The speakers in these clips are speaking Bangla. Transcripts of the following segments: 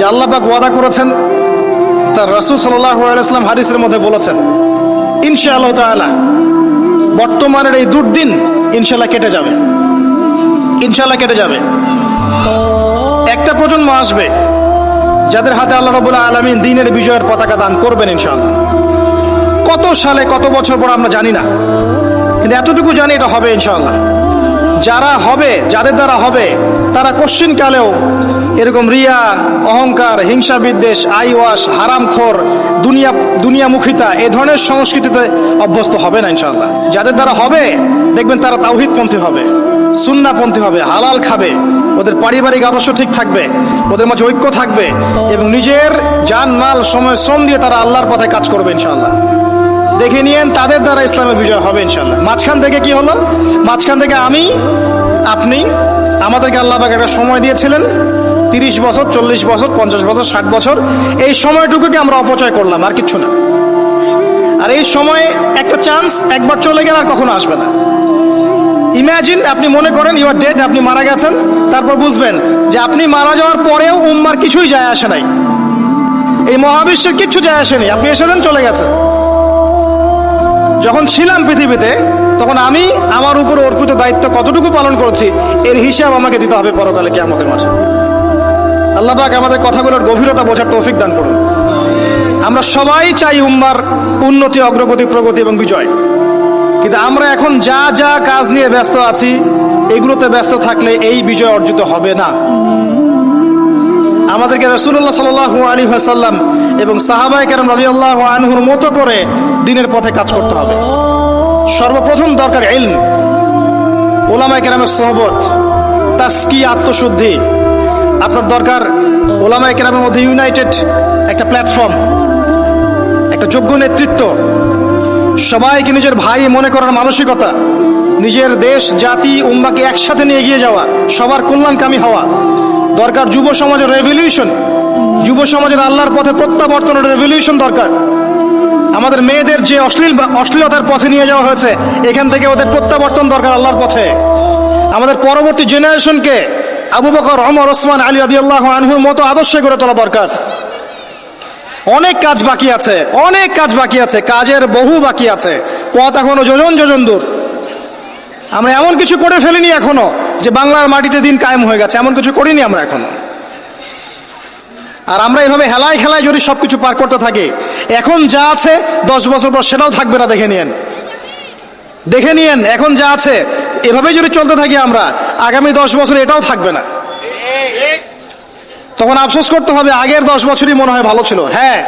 যে আল্লাহ পাক ওয়াদা করেছেন, তার রাসূল সাল্লাল্লাহু আলাইহি ওয়াসাল্লাম হাদিসের মধ্যে বলেছেন, ইনশাআল্লাহ তাআলা বর্তমানের এই দুর্দিন ইনশাআল্লাহ কেটে যাবে, ইনশাআল্লাহ কেটে যাবে। একটা প্রজন্ম আসবে যাদের হাতে আল্লাহ রাব্বুল আলামিন দ্বীনের বিজয়ের পতাকা দান করবেন ইনশাআল্লাহ। কত সালে কত বছর পর আমরা জানি না, কিন্তু এতটুকু জানি এটা হবে ইনশাআল্লাহ। যারা হবে, যাদের দ্বারা হবে, তারা কোশ্চিনকালেও এরকম রিয়া, অহংকার, হিংসা বিদ্বেষ, আইওয়াস, হারামখোর, দুনিয়ামুখিতা এ ধরনের সংস্কৃতিতে অভ্যস্ত হবে না ইনশাআল্লাহ। যাদের দ্বারা হবে দেখবেন তারা তাওহীদপন্থী হবে, সুন্নাহপন্থী হবে, হালাল খাবে, ওদের পারিবারিক আদর্শ ঠিক থাকবে, ওদের মাঝে ঐক্য থাকবে এবং নিজের জান মাল সময় শ্রম দিয়ে তারা আল্লাহর পথে কাজ করবে ইনশাআল্লাহ। দেখে নিয়েন তাদের দ্বারা ইসলামের বিজয় হবে ইনশাআল্লাহ। মাঝখান থেকে কি হলো? মাঝখান থেকে আমি, আপনি, আমাদেরকে আল্লাহ পাক একটা সময় দিয়েছিলেন 30 বছর, 40 বছর, 50 বছর, 60 বছর। এই সময়টুকুকে আমরা অপচয় করলাম, আর কিচ্ছু না। আর এই সময়ে একটা চান্স একবার চলে গেলে আর কখনো আসবে না। ইমাজিন, আপনি মনে করেন ইউ আর ডেড, আপনি মারা গেছেন, তারপর বুঝবেন যে আপনি মারা যাওয়ার পরেও উম্মার কিছুই যায় আসে নাই, এই মহাবিশ্বের কিচ্ছু যায় আসেনি, আপনি এসেছেন চলে গেছেন। যখন ছিলাম পৃথিবীতে তখন আমি আমার উপর অর্পিত দায়িত্ব কতটুকু পালন করেছি এর হিসাব আমাকে দিতে হবে পরকালে কিয়ামতের মাঠে। আল্লাহ পাক আমাদের কথাগুলোর গভীরতা বোঝার তৌফিক দান করুন। আমরা সবাই চাই উম্মার উন্নতি, অগ্রগতি, প্রগতি এবং বিজয়, কিন্তু আমরা এখন যা যা কাজ নিয়ে ব্যস্ত আছি এগুলোতে ব্যস্ত থাকলে এই বিজয় অর্জিত হবে না। আমাদেরকে রাসূলুল্লাহ সাল্লাল্লাহু আলাইহি ওয়াসাল্লাম এবং সাহাবায়ে কেরাম রাদিয়াল্লাহু আনহুর মতো করে দ্বীনের পথে কাজ করতে হবে। সর্বপ্রথম দরকার ইলম, উলামায়ে কেরামের সোহবত, তাসকিয়া, আত্মশুদ্ধি। আপনার দরকার উলামায়ে কেরামের মধ্যে ইউনাইটেড একটা প্ল্যাটফর্ম, একটা যোগ্য নেতৃত্ব, সবাইকে নিজের ভাই মনে করার মানসিকতা, নিজের দেশ, জাতি, উম্মাকে একসাথে নিয়ে এগিয়ে যাওয়া, সবার কল্যাণকামী হওয়া। দরকার যুব সমাজের রেভলিউশন, যুব সমাজের আল্লাহর পথে প্রত্যাবর্তনের রেভলিউশন দরকার। আমাদের মেয়েদের যে অশ্লীলতার পথে নিয়ে যাওয়া হয়েছে এখান থেকে ওদের প্রত্যাবর্তন দরকার আল্লাহর পথে। আমাদের পরবর্তী জেনারেশনকে আবু বকর, ওমর, ওসমান, আলী রাদিয়াল্লাহু আনহুর মতো আদর্শে গড়ে তোলা দরকার। অনেক কাজ বাকি আছে, অনেক কাজ বাকি আছে, কাজের বহু বাকি আছে, পথ এখনো যোজন যোজন দূর। আমরা এমন কিছু করে ফেলিনি এখনো যে বাংলার মাটিতে দিন কায়েম হয়ে গেছে, এমন কিছু করিনি আমরা এখনো। আর আমরা এভাবে হেলায় খেলায় যদি সবকিছু পার করতে থাকি, এখন যা আছে 10 বছর পর সেটাও থাকবে না। দেখে নিয়েন, দেখে নিয়েন, এখন যা আছে এভাবে যদি চলতে থাকি আমরা, আগামী 10 বছর এটাও থাকবে না। তখন আফসোস করতে হবে আগের 10 বছরই মনে হয় ভালো ছিল। হ্যাঁ,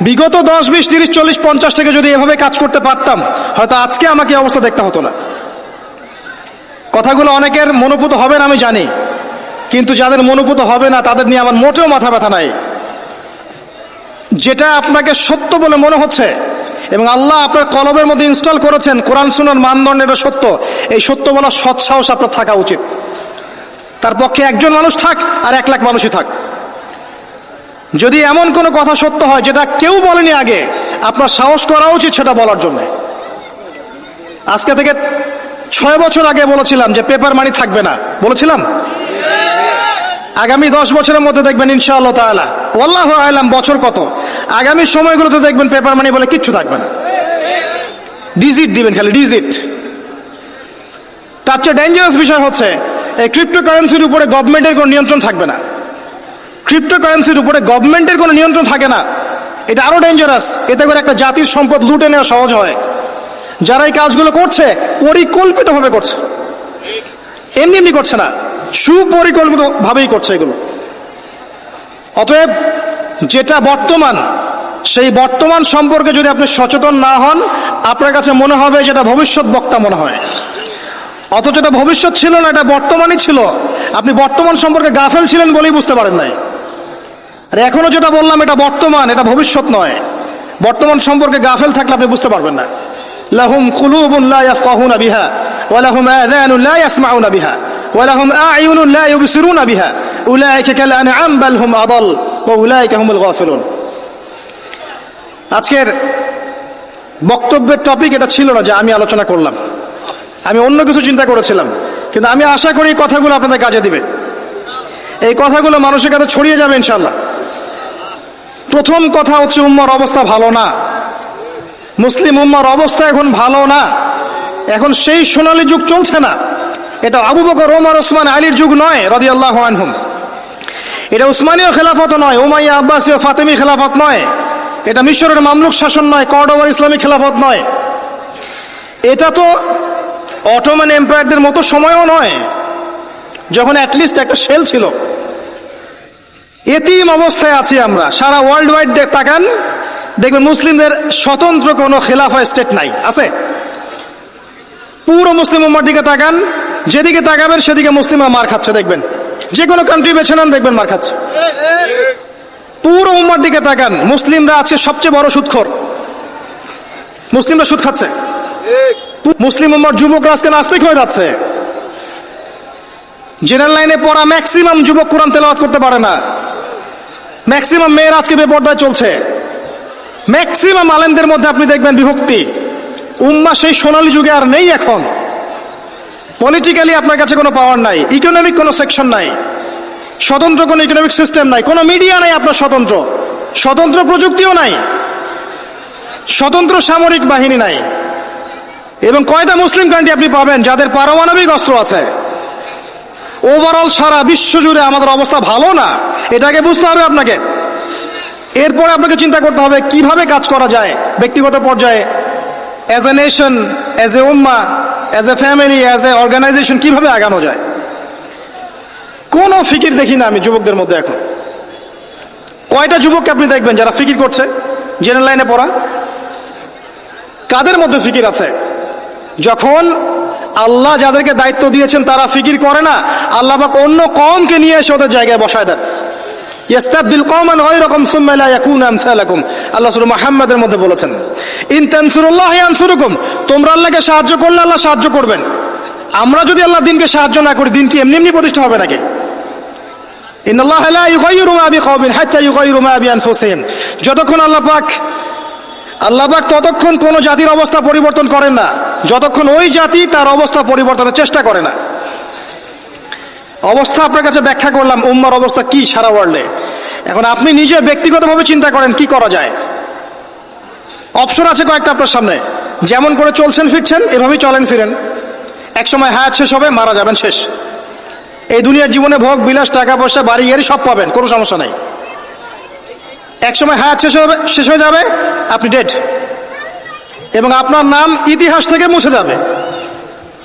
বিগত 10, 20, 30, 40, 50 থেকে যদি এভাবে কাজ করতে পারতাম হয়তো আজকে আমাকে অবস্থা দেখতে হতো না। কথাগুলো অনেকের মনোপুত হবে না আমি জানি, কিন্তু যাদের মনোপুত হবে না তাদের নিয়ে আমার মোটেও মাথা ব্যথা নাই। যেটা আপনাকে সত্য বলে মনে হচ্ছে এবং আল্লাহ আপনার কলবের মধ্যে ইনস্টল করেছেন, কোরআন সুন্নাহর মানদণ্ডে এটা সত্য, এই সত্য বলার সৎ সাহস আপনার থাকা উচিত। তার পক্ষে একজন মানুষ থাক আর 1 লাখ মানুষই থাক, যদি এমন কোনো কথা সত্য হয় যেটা কেউ বলেনি আগে, আপনার সাহস করা উচিত সেটা বলার জন্য। আজকে থেকে 6 বছর আগে বলেছিলাম যে পেপার মানি থাকবে না, বলেছিলাম। আগামী 10 বছরের মধ্যে দেখবেন ইনশাআল্লাহ তাআলা, ওয়াল্লাহু আ'লাম বছর কত, আগামী সময়গুলোতে দেখবেন পেপার মানি বলে কিচ্ছু থাকবে না, ডিজিট দিবেন, খালি ডিজিট। তার চেয়ে ডেঞ্জারাস বিষয় হচ্ছে এই ক্রিপ্টোকারেন্সির উপরে গভর্নমেন্টের কোনো নিয়ন্ত্রণ থাকবে না। ক্রিপ্টোকারেন্সির উপরে গভর্নমেন্টের কোনো নিয়ন্ত্রণ থাকে না, এটা আরো ডেঞ্জারাস। এতে করে একটা জাতির সম্পদ লুটে নেওয়া সহজ হয়। যারা এই কাজগুলো করছে পরিকল্পিতভাবে করছে, এমনি এমনি করছে না, সুপরিকল্পিত ভাবেই করছে এগুলো। অতএব যেটা বর্তমান, সেই বর্তমান সম্পর্কে যদি আপনি সচেতন না হন, আপনার কাছে মনে হবে যেটা ভবিষ্যৎ বক্তা মনে হয়, অথচ এটা ভবিষ্যৎ ছিল না, এটা বর্তমানই ছিল। আপনি বর্তমান সম্পর্কে গাফেল ছিলেন বলেই বুঝতে পারেন নাই। আর এখনো যেটা বললাম এটা বর্তমান, এটা ভবিষ্যৎ নয়। বর্তমান সম্পর্কে গাফেল থাকলে আপনি বুঝতে পারবেন না। লাহুম কুলুবুন লা ইয়াফকাহুনা বিহা ওয়া লাহুম আযানুন লা ইয়াসমাউনা বিহা ওয়া লাহুম আ'য়ুনুন লা ইউবসিরুনা বিহা উলাইকা কাল আনআম বাল হুম আদাল ওয়া উলাইকা হুমুল গাফিলুন। আজকের বক্তব্যের টপিক এটা ছিল না যে আমি আলোচনা করলাম, আমি অন্য কিছু চিন্তা করেছিলাম, কিন্তু আমি আশা করি এই কথাগুলো আপনাদের কাজে দিবে, এই কথাগুলো মানুষের কাছে ছড়িয়ে যাবে ইনশাআল্লাহ। প্রথম কথা হচ্ছে উম্মার অবস্থা ভালো না। মুসলিম উম্মার অবস্থা এখন ভালো না। এখন সেই সোনালী যুগ চলছে না। এটা আবু বকর, ওমর, ওসমান, আলীর যুগ নয় রাদিয়াল্লাহু আনহুম। এটা উসমানীয় খেলাফত নয়, উমাইয়া, আব্বাসীয়, ফাতেমি খেলাফত নয়। এটা মিশরের মামলুক শাসন নয়, কর্ডোবার ইসলামী খেলাফত নয়। এটা তো অটোমান এম্পায়ারদের মতো সময়ও নয়, যখন অ্যাটলিস্ট একটা শেল ছিল। এতিম অবস্থায় আছি আমরা। সারা ওয়ার্ল্ড ওয়াইড তাকান, দেখবেন মুসলিমদের স্বতন্ত্র কোনো খেলাফা স্টেট নাই, আছে? পুরো মুসলিম উম্মার দিকে তাকান, যেদিকে তাকাবেন সেদিকে মুসলিমরা মার খাচ্ছে দেখবেন। যে কোনো কান্ট্রি বেছে নেন, দেখবেন মার খাচ্ছে। পুরো উম্মার দিকে তাকান, মুসলিমরা আছে সবচেয়ে বড় সুদখোর। মুসলিমরা সুদ খাচ্ছে। মুসলিম উম্মার যুবকরা আজকে নাস্তিক হয়ে যাচ্ছে। জেনারেল লাইনে পড়া ম্যাক্সিমাম যুবক কোরআন তেলাওয়াত করতে পারে না। ম্যাক্সিমাম মেয়ের আজকে বেপর্দায় চলছে। ম্যাক্সিমাম আলেমদের মধ্যে আপনি দেখবেন বিভক্তি। উম্মা সেই সোনালী যুগে আর নেই এখন। পলিটিক্যালি আপনার কাছে কোনো পাওয়ার নাই, ইকোনমিক কোনো সেকশন নাই, স্বতন্ত্র কোনো ইকোনমিক সিস্টেম নাই, কোনো মিডিয়া নাই আপনার স্বতন্ত্র, স্বতন্ত্র প্রযুক্তিও নাই, স্বতন্ত্র সামরিক বাহিনী নাই। এবং কয়টা মুসলিম কান্ট্রি আপনি পাবেন যাদের পারমাণবিক অস্ত্র আছে? ওভারঅল সারা বিশ্ব জুড়ে আমাদের অবস্থা ভালো না, এটাকে বুঝতে হবে আপনাকে। এরপরে আপনাকে চিন্তা করতে হবে কিভাবে কাজ করা যায় ব্যক্তিগত পর্যায়ে, as a nation, as a উম্মা, as a family, as a organisation, কিভাবে আগানো যায়। কোনো ফিকির দেখি না আমি যুবকদের মধ্যে এখন। কয়টা যুবককে আপনি দেখবেন যারা ফিকির করছে? জেনারেল লাইনে পড়া। কাদের মধ্যে ফিকির আছে? যখন আল্লাহ যাদেরকে দায়িত্ব দিয়েছেন তারা ফিকির করে না, আল্লাহ পাক অন্য কওমকে নিয়ে এসে ওদের জায়গায় বসায় দেন। ইয়াস্তাবদিল কওমান গায়রাকুম সুম্মা লা ইয়াকুনু আমসালাকুম, আল্লাহ সূরা মুহাম্মাদের মধ্যে বলেছেন। ইন তানসুরুল্লাহ ইয়ানসুরুকুম, তোমরা আল্লাহকে সাহায্য করলে আল্লাহ সাহায্য করবেন। আমরা যদি আল্লাহ দিনকে সাহায্য না করি, দিন কি এমনি এমনি প্রতিষ্ঠা হবে নাকি? ইন্নাল্লাহা লা ইউগাইয়িরু মা বিকওমিন হাত্তা ইউগাইয়িরু মা বিআনফুসিহিম, যতক্ষণ আল্লাহ পাক ততক্ষণ কোন জাতির অবস্থা পরিবর্তন করেন না যতক্ষণ ওই জাতি তার অবস্থা পরিবর্তনের চেষ্টা করে না। অবস্থা আপনার কাছে ব্যাখ্যা করলাম, উম্মার অবস্থা কি সারা ওয়ার্ল্ডে। এখন আপনি নিজে ব্যক্তিগতভাবে চিন্তা করেন কি করা যায়। অপশন আছে কয়েকটা আপনার সামনে। যেমন করে চলছেন ফিরছেন এভাবেই চলেন ফিরেন। একসময় হায়াত শেষ হবে, মারা যাবেন, শেষ। এই দুনিয়ার জীবনে ভোগ বিলাস, টাকা পয়সা, বাড়ি গাড়ি সব পাবেন, কোনো সমস্যা নাই। একসময় হায়াত শেষ হয়ে যাবে, আপনি ডেড, এবং আপনার নাম ইতিহাস থেকে মুছে যাবে।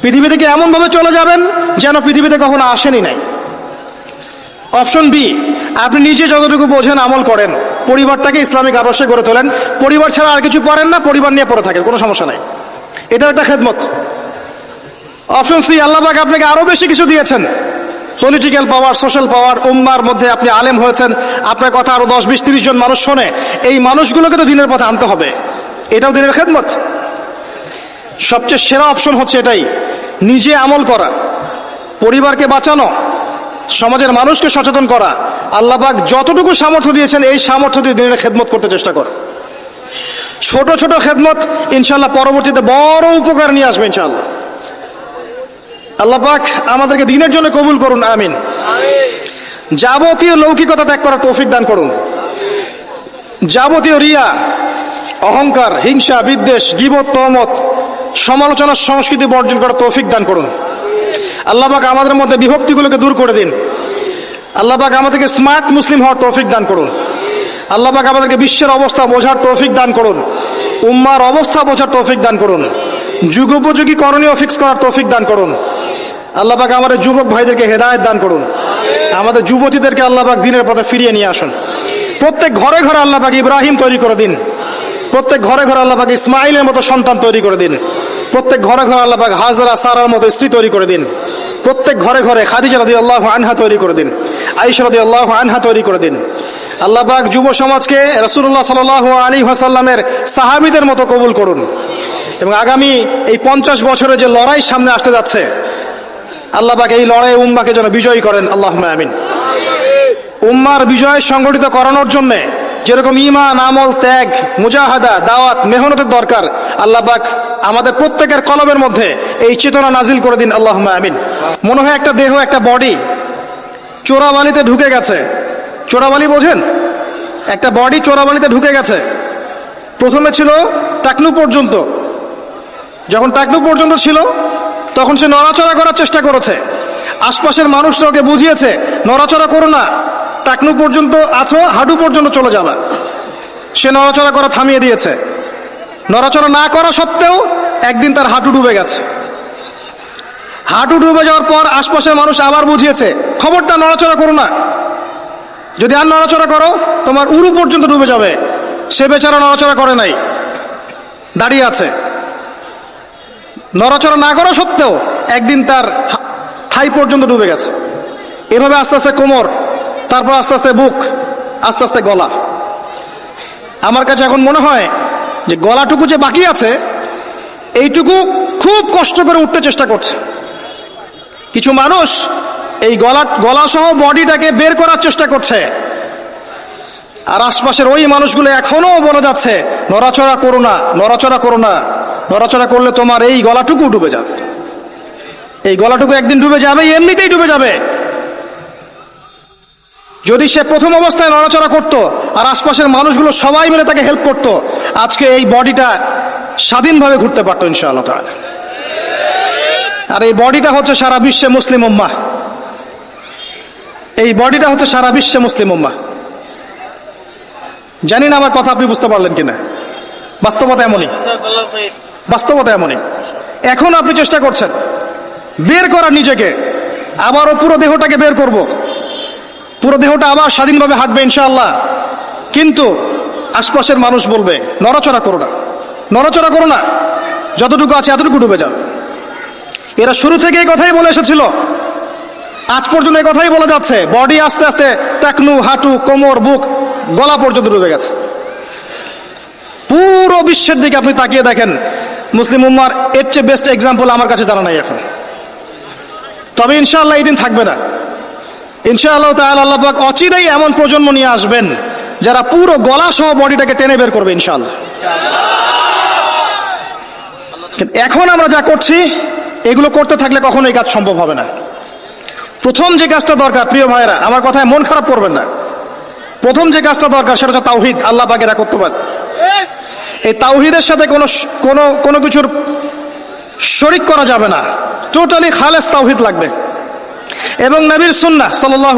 পৃথিবী থেকে এমন ভাবে চলে যাবেন যেন পৃথিবীতে কখনো আসেনি নাই। অপশন বি, আপনি নিজে যতটুকু বোঝেন আমল করেন, পরিবারটাকে ইসলামিক আদর্শে গড়ে তোলেন, পরিবার ছাড়া আর কিছু পারেন না, পরিবার নিয়ে পড়ে থাকেন, কোনো সমস্যা নাই, এটা একটা খেদমত। অপশন সি, আল্লাহ পাক আপনাকে আরো বেশি কিছু দিয়েছেন, পলিটিক্যাল পাওয়ার, সোশ্যাল পাওয়ার, উম্মার মধ্যে আপনি আলেম হয়েছেন, আপনার কথা আরো 10, 20, 30 জন মানুষ শোনে। এই মানুষগুলোকে তো দিনের পথে আনতে হবে, এটাও দিনের খেদমত। সবচেয়ে সেরা অপশন হচ্ছে এটাই, নিজে আমল করা, পরিবারকে বাঁচানো, সমাজের মানুষকে সচেতন করা। আল্লাহ পাক যতটুকু সামর্থ্য দিয়েছেন এই সামর্থ্য দিয়ে দিনের খেদমত করতে চেষ্টা কর। ছোট ছোট খেদমত ইনশাআল্লাহ পরবর্তীতে বড় উপকার নিয়ে আসবে ইনশাআল্লাহ। আল্লাহ পাক আমাদেরকে দিনের জন্য কবুল করুন, আমিন। যাবতীয় লৌকিকতা ত্যাগ করার তৌফিক দান করুন। যাবতীয় রিয়া, অহংকার, হিংসা, বিদ্বেষ, গীবত, তহমত, সমালোচনার সংস্কৃতি বর্জন করার তৌফিক দান করুন। আল্লাহ পাক আমাদের মধ্যে বিভক্তিগুলোকে দূর করে দিন। আল্লাহ পাক আমাদেরকে স্মার্ট মুসলিম হওয়ার তৌফিক দান করুন। আল্লাহ পাক আমাদেরকে বিশ্বের অবস্থা বোঝার তৌফিক দান করুন, উম্মার অবস্থা বোঝার তৌফিক দান করুন, যুগোপযোগী করণীয় ফিক্স করার তৌফিক দান করুন। আল্লাহ পাক আমাদের যুবক ভাইদেরকে হেদায়েত দান করুন, আমাদের যুবতীদেরকে আল্লাহ পাক দ্বীনের পথে ফিরিয়ে নিয়ে আসুন। প্রত্যেক ঘরে ঘরে আল্লাহ পাক ইব্রাহিম তৈরি করে দিন, প্রত্যেক ঘরে ঘরে আল্লাহ পাক ইসমাইলের মতো সন্তান তৈরি করে দিন, প্রত্যেক ঘরে ঘরে আল্লাহ পাক হাজরা, সারার মতো স্ত্রী তৈরি করে দিন, প্রত্যেক ঘরে ঘরে খাদিজা রাদিয়াল্লাহু আনহা তৈরি করে দিন, আয়েশা রাদিয়াল্লাহু আনহা তৈরি করে দিন। আল্লাহ পাক যুব সমাজকে রাসূলুল্লাহ সাল্লাল্লাহু আলাইহি ওয়াসাল্লামের সাহাবীদের মতো কবুল করুন। এবং আগামী এই 50 বছরে যে লড়াই সামনে আসতে যাচ্ছে, আল্লাহ পাক এই লড়াই উম্মাকে যেন বিজয়ী করেন, আল্লাহুম্মা আমিন। উম্মার বিজয় সংগঠিত করানোর জন্য যেরকম ঈমান, আমল, ত্যাগ, মুজাহাদা, দাওয়াত, মেহনতের দরকার, আল্লাহ পাক আমাদের প্রত্যেকের কলবের মধ্যে এই চেতনা নাজিল করে দিন, আল্লাহুম্মা আমিন। মনে হয় একটা দেহ, একটা বডি চোরাবালিতে ঢুকে গেছে। চোরাবালি বোঝেন? একটা বডি চোরাবালিতে ঢুকে গেছে। প্রথমে ছিল টাকনু পর্যন্ত, যখন টাকনু পর্যন্ত ছিল তখন সে নড়াচড়া করার চেষ্টা করেছে। আশপাশের মানুষরা ওকে বুঝিয়েছে নড়াচড়া করো না, টাকনু পর্যন্ত আছো, হাঁটু পর্যন্ত চলে যাবে। সে নড়াচড়া করা থামিয়ে দিয়েছে। নড়াচড়া না করা সত্ত্বেও একদিন তার হাঁটু ডুবে গেছে। হাঁটু ডুবে যাওয়ার পর আশপাশের মানুষ আবার বুঝিয়েছে খবরদার নড়াচড়া করো না, যদি আর নড়াচড়া করো তোমার উরু পর্যন্ত ডুবে যাবে। সে বেচারা নড়াচড়া করে নাই, দাঁড়িয়ে আছে। নড়াচড়া না করা সত্ত্বেও একদিন তার থাই পর্যন্ত ডুবে গেছে। এভাবে আস্তে আস্তে কোমর, তারপর আস্তে আস্তে বুক, আস্তে আস্তে গলা। আমার কাছে এখন মনে হয় যে গলাটুকু যে বাকি আছে এইটুকু খুব কষ্ট করে উঠতে চেষ্টা করছে। কিছু মানুষ এই গলা সহ বডিটাকে বের করার চেষ্টা করছে, আর আশপাশের ওই মানুষগুলো এখনো বলে যাচ্ছে নড়াচড়া করো না, নড়াচড়া করো না, নড়াচড়া করলে তোমার এই গলাটুকু ডুবে যাবে। এই গলাটুকু একদিন ডুবে যাবে, এমনিতেই ডুবে যাবে। যদি সে প্রথম অবস্থায় নড়াচড়া করত আর আশপাশের মানুষগুলো সবাই মিলে তাকে হেল্প করত, আজকে এই বডিটা স্বাধীনভাবে ঘুরতে পারতো ইনশাআল্লাহ তাআলা। আর এই বডিটা হচ্ছে সারা বিশ্বে মুসলিম উম্মাহ। এই বডিটা হচ্ছে সারা বিশ্বে মুসলিম উম্মাহ। জানি না আমার কথা আপনি বুঝতে পারলেন কিনা। বাস্তবতা এমনই, বাস্তবতা এমনই। এখন আপনি চেষ্টা করছেন বের করার নিজেকে, আবারও পুরো দেহটাকে বের করব, পুরো দেহটা আবার স্বাধীনভাবে হাঁটবে ইনশাআল্লাহ। কিন্তু আশপাশের মানুষ বলবে নড়াচড়া করো না, নড়াচড়া করো না, যতটুকু আছে এতটুকু ডুবে যাও। এরা শুরু থেকে এই কথাই বলে এসেছিল, আজ পর্যন্ত এই কথাই বলে যাচ্ছে। বডি আস্তে আস্তে টাকনু, হাঁটু, কোমর, বুক, গলা পর্যন্ত ডুবে গেছে। পুরো বিশ্বের দিকে আপনি তাকিয়ে দেখেন, মুসলিম উম্মার এর চেয়ে বেস্ট এক্সাম্পল আমার কাছে জানা নাই এখন। তবে ইনশাআল্লাহ এই দিন থাকবে না। ইনশাআল্লাহ তাআলা আল্লাহ পাক অচিরেই এমন প্রজন্ম নিয়ে আসবেন যারা পুরো গলা সহ বডিটাকে টেনে বের করবে ইনশাআল্লাহ। এখন আমরা যা করছি এগুলো করতে থাকলে কখনো এই কাজ সম্ভব হবে না। প্রথম যে কাজটা দরকার, প্রিয় ভাইরা, আমার কথায় মন খারাপ করবেন না, প্রথম যে কাজটা দরকার সেটা হচ্ছে তাওহীদ, আল্লাহ পাকের একত্ববাদ। এই তাওহীদের সাথে কোনো কিছুর শরীক করা যাবে না, টোটালি খালেস তাওহীদ লাগবে। এবং নবীর সুন্নাহ সাল্লাল্লাহু